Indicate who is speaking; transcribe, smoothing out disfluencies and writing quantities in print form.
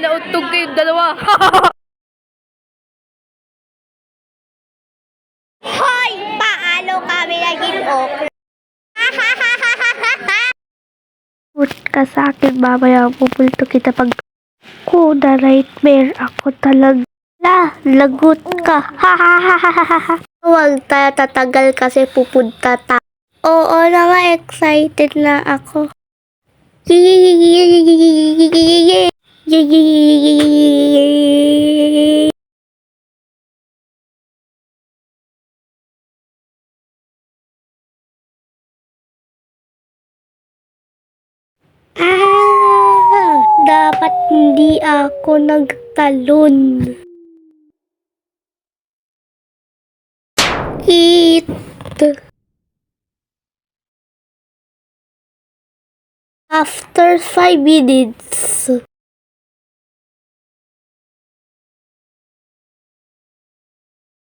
Speaker 1: nautog kayong dalawa.
Speaker 2: Hoy! Paano kami naging okay?
Speaker 3: Put ka sa akin, mamaya pupulto kita pag ko na nightmare ako talaga. Lagot ka. Ha ha ha ha ha ha. Huwag tayo tatagal kasi pupunta ta. Oo na nga, excited na ako. Dapat hindi ako nagtalon. Eat. After 5 minutes.